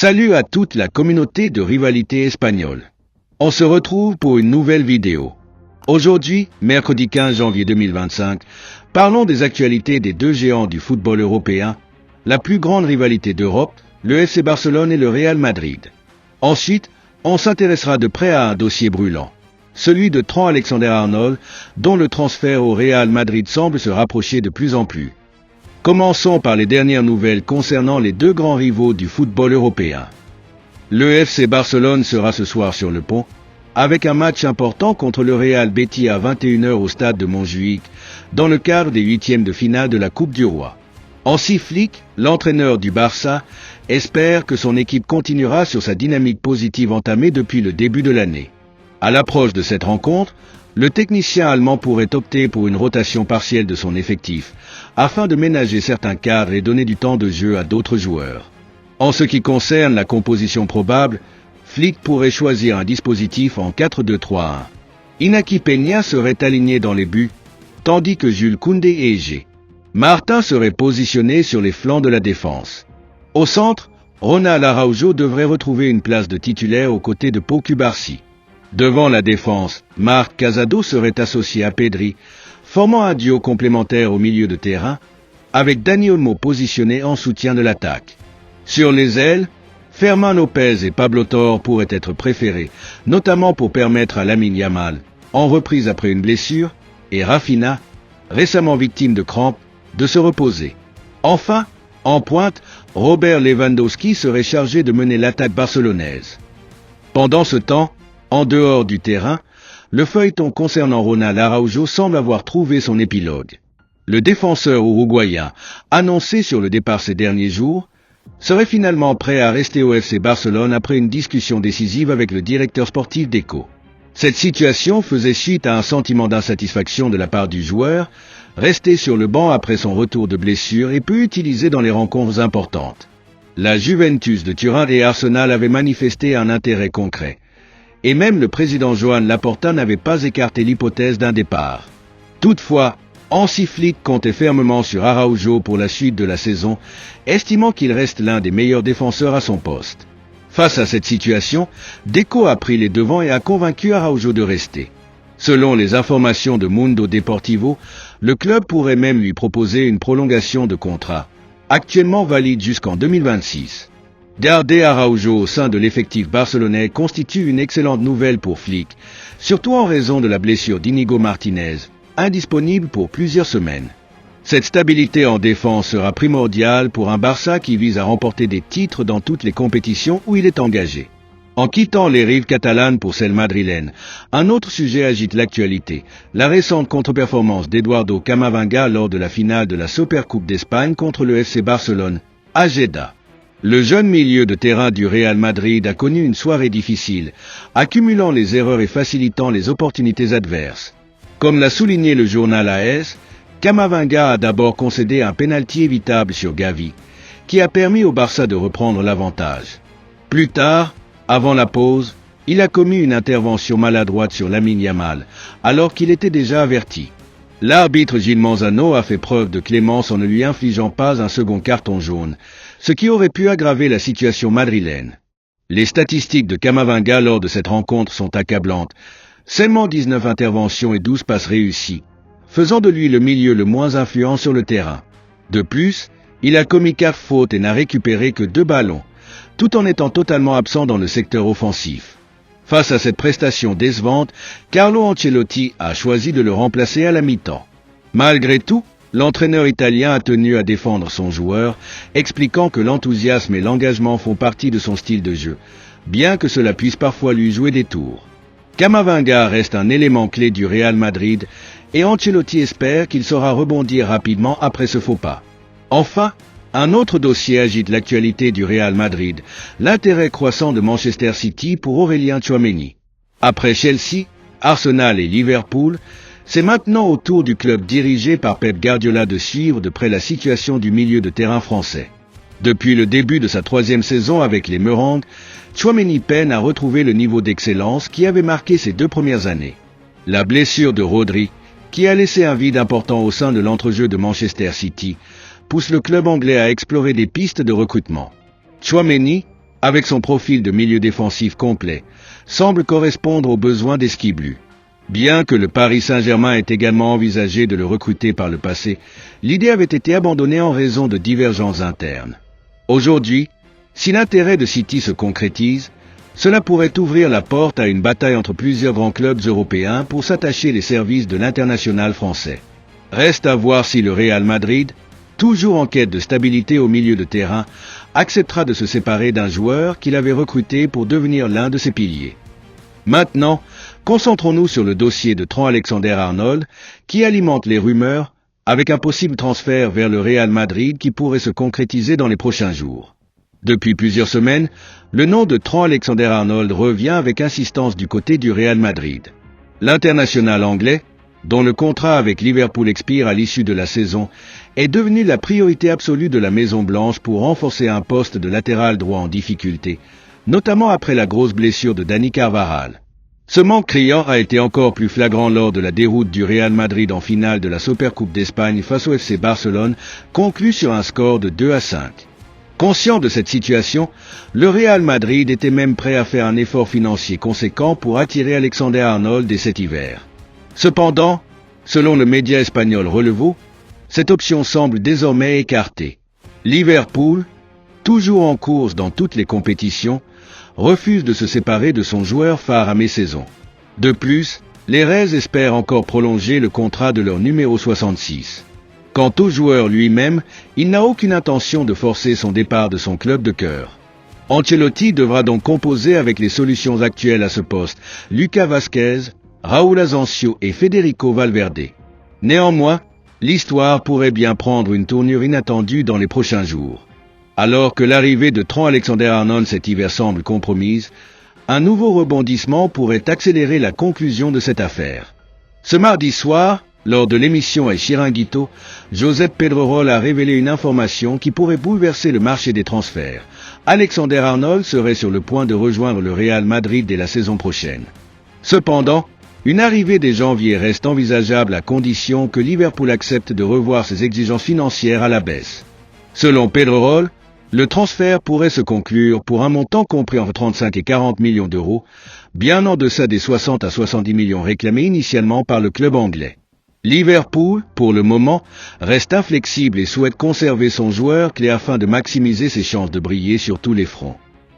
Salut à toute la communauté de rivalité espagnole. On se retrouve pour une nouvelle vidéo. Aujourd'hui, mercredi 15 janvier 2025, parlons des actualités des deux géants du football européen, la plus grande rivalité d'Europe, le FC Barcelone et le Real Madrid. Ensuite, on s'intéressera de près à un dossier brûlant, celui de Trent Alexander-Arnold, dont le transfert au Real Madrid semble se rapprocher de plus en plus. Commençons par les dernières nouvelles concernant les deux grands rivaux du football européen. Le FC Barcelone sera ce soir sur le pont, avec un match important contre le Real Betis à 21h au stade de Montjuïc, dans le cadre des huitièmes de finale de la Coupe du Roi. Hansi Flick, l'entraîneur du Barça, espère que son équipe continuera sur sa dynamique positive entamée depuis le début de l'année. À l'approche de cette rencontre, le technicien allemand pourrait opter pour une rotation partielle de son effectif, afin de ménager certains cadres et donner du temps de jeu à d'autres joueurs. En ce qui concerne la composition probable, Flick pourrait choisir un dispositif en 4-2-3-1. Inaki Peña serait aligné dans les buts, tandis que Jules Koundé et Égé. Martin serait positionné sur les flancs de la défense. Au centre, Ronald Araujo devrait retrouver une place de titulaire aux côtés de Pau Cubarsí. Devant la défense, Marc Casado serait associé à Pedri, formant un duo complémentaire au milieu de terrain, avec Dani Olmo positionné en soutien de l'attaque. Sur les ailes, Fermin Lopez et Pablo Torre pourraient être préférés, notamment pour permettre à Lamine Yamal, en reprise après une blessure, et Rafinha, récemment victime de crampes, de se reposer. Enfin, en pointe, Robert Lewandowski serait chargé de mener l'attaque barcelonaise. Pendant ce temps, en dehors du terrain, le feuilleton concernant Ronald Araujo semble avoir trouvé son épilogue. Le défenseur uruguayen, annoncé sur le départ ces derniers jours, serait finalement prêt à rester au FC Barcelone après une discussion décisive avec le directeur sportif d'Eco. Cette situation faisait suite à un sentiment d'insatisfaction de la part du joueur, resté sur le banc après son retour de blessure et peu utilisé dans les rencontres importantes. La Juventus de Turin et Arsenal avaient manifesté un intérêt concret. Et même le président Joan Laporta n'avait pas écarté l'hypothèse d'un départ. Toutefois, Hansi Flick comptait fermement sur Araujo pour la suite de la saison, estimant qu'il reste l'un des meilleurs défenseurs à son poste. Face à cette situation, Deco a pris les devants et a convaincu Araujo de rester. Selon les informations de Mundo Deportivo, le club pourrait même lui proposer une prolongation de contrat, actuellement valide jusqu'en 2026. Garder Araujo au sein de l'effectif barcelonais constitue une excellente nouvelle pour Flick, surtout en raison de la blessure d'Inigo Martinez, indisponible pour plusieurs semaines. Cette stabilité en défense sera primordiale pour un Barça qui vise à remporter des titres dans toutes les compétitions où il est engagé. En quittant les rives catalanes pour celles madrilènes, un autre sujet agite l'actualité, la récente contre-performance d'Eduardo Camavinga lors de la finale de la Supercoupe d'Espagne contre le FC Barcelone, à Jeddah. Le jeune milieu de terrain du Real Madrid a connu une soirée difficile, accumulant les erreurs et facilitant les opportunités adverses. Comme l'a souligné le journal AS, Camavinga a d'abord concédé un pénalty évitable sur Gavi, qui a permis au Barça de reprendre l'avantage. Plus tard, avant la pause, il a commis une intervention maladroite sur Lamine Yamal, alors qu'il était déjà averti. L'arbitre Gilles Manzano a fait preuve de clémence en ne lui infligeant pas un second carton jaune, ce qui aurait pu aggraver la situation madrilène. Les statistiques de Camavinga lors de cette rencontre sont accablantes. Seulement 19 interventions et 12 passes réussies, faisant de lui le milieu le moins influent sur le terrain. De plus, il a commis 4 fautes et n'a récupéré que 2 ballons, tout en étant totalement absent dans le secteur offensif. Face à cette prestation décevante, Carlo Ancelotti a choisi de le remplacer à la mi-temps. Malgré tout, l'entraîneur italien a tenu à défendre son joueur, expliquant que l'enthousiasme et l'engagement font partie de son style de jeu, bien que cela puisse parfois lui jouer des tours. Camavinga reste un élément clé du Real Madrid et Ancelotti espère qu'il saura rebondir rapidement après ce faux pas. Enfin, un autre dossier agite l'actualité du Real Madrid, l'intérêt croissant de Manchester City pour Aurélien Tchouaméni. Après Chelsea, Arsenal et Liverpool, c'est maintenant au tour du club dirigé par Pep Guardiola de suivre de près la situation du milieu de terrain français. Depuis le début de sa 3e saison avec les Merengues, Tchouaméni peine à retrouver le niveau d'excellence qui avait marqué ses 2 premières années. La blessure de Rodri, qui a laissé un vide important au sein de l'entrejeu de Manchester City, pousse le club anglais à explorer des pistes de recrutement. Tchouaméni, avec son profil de milieu défensif complet, semble correspondre aux besoins d'Esquiblu. Bien que le Paris Saint-Germain ait également envisagé de le recruter par le passé, l'idée avait été abandonnée en raison de divergences internes. Aujourd'hui, si l'intérêt de City se concrétise, cela pourrait ouvrir la porte à une bataille entre plusieurs grands clubs européens pour s'attacher les services de l'international français. Reste à voir si le Real Madrid, toujours en quête de stabilité au milieu de terrain, acceptera de se séparer d'un joueur qu'il avait recruté pour devenir l'un de ses piliers. Maintenant, concentrons-nous sur le dossier de Trent Alexander-Arnold qui alimente les rumeurs avec un possible transfert vers le Real Madrid qui pourrait se concrétiser dans les prochains jours. Depuis plusieurs semaines, le nom de Trent Alexander-Arnold revient avec insistance du côté du Real Madrid. L'international anglais, dont le contrat avec Liverpool expire à l'issue de la saison, est devenu la priorité absolue de la Maison-Blanche pour renforcer un poste de latéral droit en difficulté, notamment après la grosse blessure de Dani Carvajal. Ce manque criant a été encore plus flagrant lors de la déroute du Real Madrid en finale de la Supercoupe d'Espagne face au FC Barcelone, conclue sur un score de 2-5. Conscient de cette situation, le Real Madrid était même prêt à faire un effort financier conséquent pour attirer Alexander-Arnold dès cet hiver. Cependant, selon le média espagnol Relevo, cette option semble désormais écartée. Liverpool, toujours en course dans toutes les compétitions, refuse de se séparer de son joueur phare à mi-saison. De plus, les Reds espèrent encore prolonger le contrat de leur numéro 66. Quant au joueur lui-même, il n'a aucune intention de forcer son départ de son club de cœur. Ancelotti devra donc composer avec les solutions actuelles à ce poste, Lucas Vázquez, Raúl Asensio et Federico Valverde. Néanmoins, l'histoire pourrait bien prendre une tournure inattendue dans les prochains jours. Alors que l'arrivée de Trent Alexander-Arnold cet hiver semble compromise, un nouveau rebondissement pourrait accélérer la conclusion de cette affaire. Ce mardi soir, lors de l'émission El Chiringuito, Josep Pedrerol a révélé une information qui pourrait bouleverser le marché des transferts. Alexander-Arnold serait sur le point de rejoindre le Real Madrid dès la saison prochaine. Cependant, une arrivée dès janvier reste envisageable à condition que Liverpool accepte de revoir ses exigences financières à la baisse. Selon Pedrerol, le transfert pourrait se conclure pour un montant compris entre 35 et 40 millions d'euros, bien en deçà des 60 à 70 millions réclamés initialement par le club anglais. Liverpool, pour le moment, reste inflexible et souhaite conserver son joueur clé afin de maximiser ses chances de briller sur tous les fronts.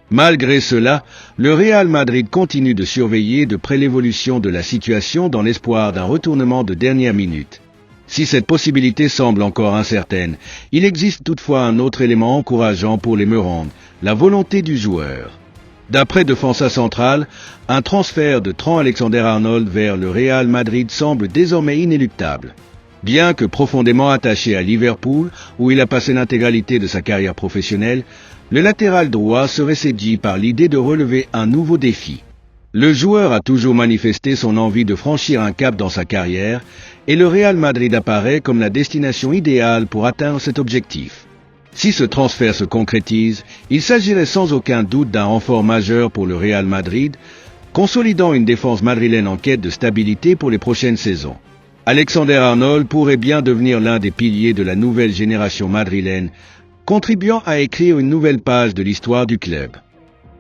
Malgré cela, le Real Madrid continue de surveiller de près l'évolution de la situation dans l'espoir d'un retournement de dernière minute. Si cette possibilité semble encore incertaine, il existe toutefois un autre élément encourageant pour les Merengues, la volonté du joueur. D'après Defensa Central, un transfert de Trent Alexander-Arnold vers le Real Madrid semble désormais inéluctable. Bien que profondément attaché à Liverpool, où il a passé l'intégralité de sa carrière professionnelle, le latéral droit serait séduit par l'idée de relever un nouveau défi. Le joueur a toujours manifesté son envie de franchir un cap dans sa carrière et le Real Madrid apparaît comme la destination idéale pour atteindre cet objectif. Si ce transfert se concrétise, il s'agirait sans aucun doute d'un renfort majeur pour le Real Madrid, consolidant une défense madrilène en quête de stabilité pour les prochaines saisons. Alexander-Arnold pourrait bien devenir l'un des piliers de la nouvelle génération madrilène, contribuant à écrire une nouvelle page de l'histoire du club.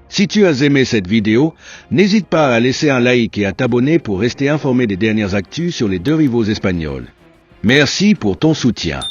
Si tu as aimé cette vidéo, n'hésite pas à laisser un like et à t'abonner pour rester informé des dernières actus sur les deux rivaux espagnols. Merci pour ton soutien.